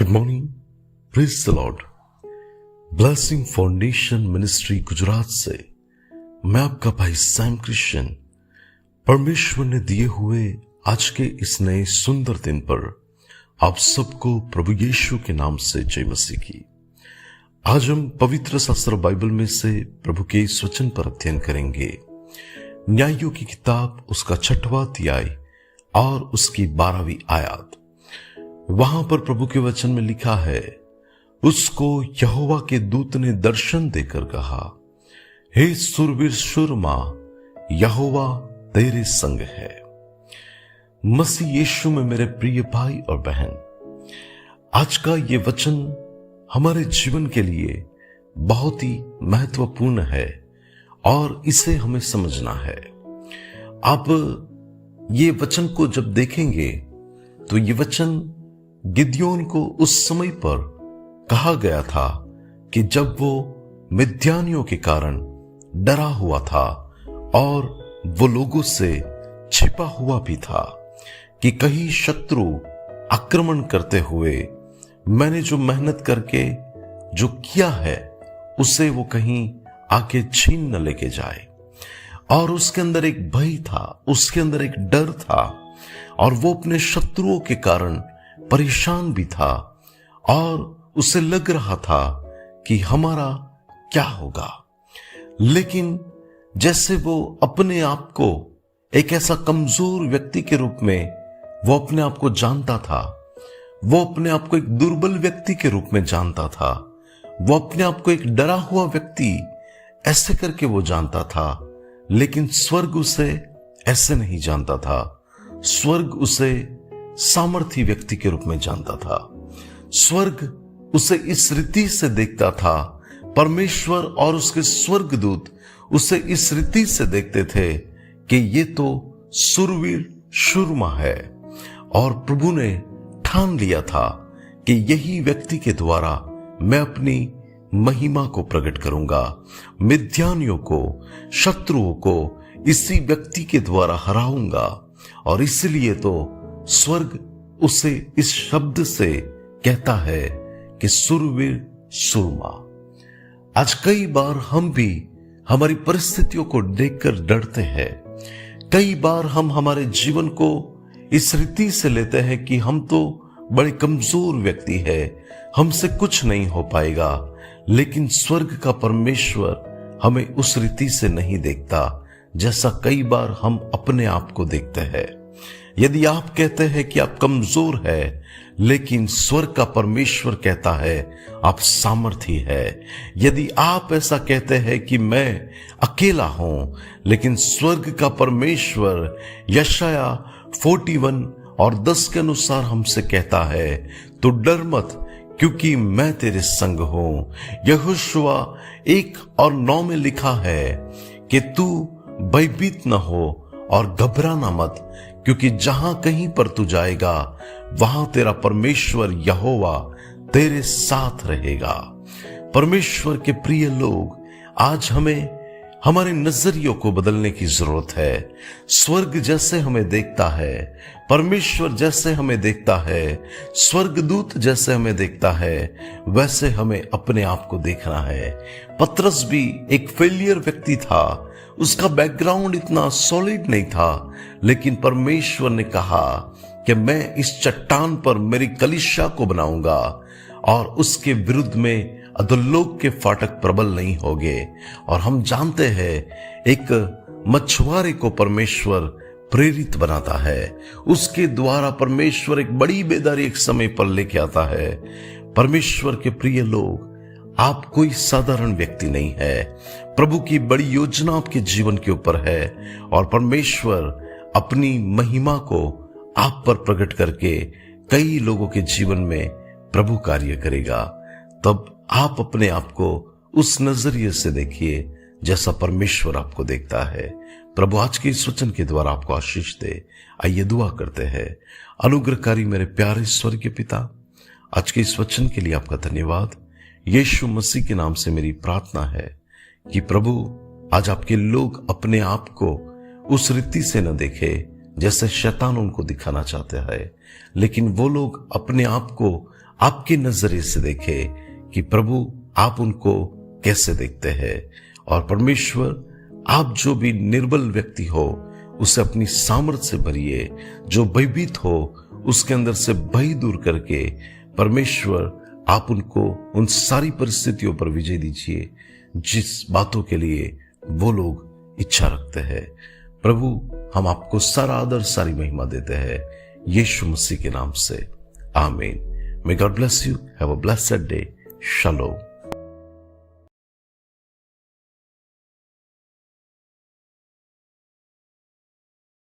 Good morning, praise the Lord. Blessing foundation ministry Gujarat से मैं आपका भाई सैम क्रिश्चियन परमेश्वर ने दिए हुए आज के इस नए सुंदर दिन पर आप सबको प्रभु यीशु के नाम से जय मसीह की। आज हम पवित्र शास्त्र बाइबल में से प्रभु के इस वचन पर अध्ययन करेंगे। न्यायों की किताब उसका 6वां अध्याय और उसकी 12वीं आयत। वहां पर प्रभु के वचन में लिखा है, उसको यहोवा के दूत ने दर्शन देकर कहा, हे सुरवीर सुरमा, यहोवा तेरे संग है। मसीह यीशु में मेरे प्रिय भाई और बहन, आज का ये वचन हमारे जीवन के लिए बहुत ही महत्वपूर्ण है और इसे हमें समझना है। आप ये वचन को जब देखेंगे तो ये वचन गिदयोन को उस समय पर कहा गया था कि जब वो मिद्यानियों के कारण डरा हुआ था और वो लोगों से छिपा हुआ भी था कि कहीं शत्रु आक्रमण करते हुए मैंने जो मेहनत करके जो किया है उसे वो कहीं आके छीन न लेके जाए। और उसके अंदर एक भय था, उसके अंदर एक डर था और वो अपने शत्रुओं के कारण परेशान भी था और उसे लग रहा था कि हमारा क्या होगा। लेकिन जैसे वो अपने आप को एक ऐसा कमजोर व्यक्ति के रूप में वो अपने आप को जानता था, वो अपने आप को एक दुर्बल व्यक्ति के रूप में जानता था, वो अपने आप को एक डरा हुआ व्यक्ति ऐसे करके वो जानता था। लेकिन स्वर्ग उसे ऐसे नहीं जानता था। स्वर्ग उसे सामर्थी व्यक्ति के रूप में जानता था। स्वर्ग उसे इस रीति से देखता था। परमेश्वर और उसके स्वर्गदूत उसे इस रीति से देखते थे कि ये तो सुरवीर शूरमा है। और प्रभु ने ठान लिया था कि यही व्यक्ति के द्वारा मैं अपनी महिमा को प्रकट करूंगा। मिद्यानियों को, शत्रुओं को इसी व्यक्ति के द्वारा हराऊंगा। और इसलिए तो स्वर्ग उसे इस शब्द से कहता है कि सुरवीर सुरमा। आज कई बार हम भी हमारी परिस्थितियों को देखकर डरते हैं। कई बार हम हमारे जीवन को इस रीति से लेते हैं कि हम तो बड़े कमजोर व्यक्ति है, हमसे कुछ नहीं हो पाएगा। लेकिन स्वर्ग का परमेश्वर हमें उस रीति से नहीं देखता जैसा कई बार हम अपने आप को देखते हैं। यदि आप कहते हैं कि आप कमजोर है, लेकिन स्वर्ग का परमेश्वर कहता है आप सामर्थी है। यदि आप ऐसा कहते हैं कि मैं अकेला हूं, लेकिन स्वर्ग का परमेश्वर यशाया 41 और 10 के अनुसार हमसे कहता है, तो डर मत क्योंकि मैं तेरे संग हूं। यहोशुआ 1 और 9 में लिखा है कि तू भयभीत न हो और घबराना मत, क्योंकि जहां कहीं पर तू जाएगा वहां तेरा परमेश्वर यहोवा तेरे साथ रहेगा। परमेश्वर के प्रिय लोग, आज हमें हमारे नजरियों को बदलने की जरूरत है। स्वर्ग जैसे हमें देखता है, परमेश्वर जैसे हमें देखता है, स्वर्गदूत जैसे हमें देखता है, वैसे हमें अपने आप को देखना है। पतरस भी एक फेलियर व्यक्ति था, उसका बैकग्राउंड इतना सॉलिड नहीं था, लेकिन परमेश्वर ने कहा कि मैं इस चट्टान पर मेरी कलीसिया को बनाऊंगा और उसके विरुद्ध में अधोलोक के फाटक प्रबल नहीं होंगे। और हम जानते हैं एक मछुआरे को परमेश्वर प्रेरित बनाता है, उसके द्वारा परमेश्वर एक बड़ी बेदारी एक समय पर लेके आता है। परमेश्वर के प्रिय लोग, आप कोई साधारण व्यक्ति नहीं है। प्रभु की बड़ी योजना आपके जीवन के ऊपर है और परमेश्वर अपनी महिमा को आप पर प्रकट करके कई लोगों के जीवन में प्रभु कार्य करेगा। तब आप अपने आप को उस नजरिए से देखिए जैसा परमेश्वर आपको देखता है। प्रभु आज के इस वचन के द्वारा आपको आशीष दे। आइए दुआ करते हैं। अनुग्रहकारी मेरे प्यारे स्वर्गीय पिता, आज के इस वचन के लिए आपका धन्यवाद। यीशु मसीह के नाम से मेरी प्रार्थना है कि प्रभु आज आपके लोग अपने आप को उस रीति से न देखे जैसे शैतान उनको दिखाना चाहता है, लेकिन वो लोग अपने आप को आपके नजरिए से देखे कि प्रभु आप उनको कैसे देखते हैं। और परमेश्वर आप जो भी निर्बल व्यक्ति हो उसे अपनी सामर्थ से भरिए, जो भयभीत हो उसके अंदर से भय दूर करके परमेश्वर आप उनको उन सारी परिस्थितियों पर विजय दीजिए जिस बातों के लिए वो लोग इच्छा रखते हैं। प्रभु हम आपको सारा आदर सारी महिमा देते हैं यीशु मसीह के नाम से, आमीन। May God bless you. Have a blessed day. Shalom.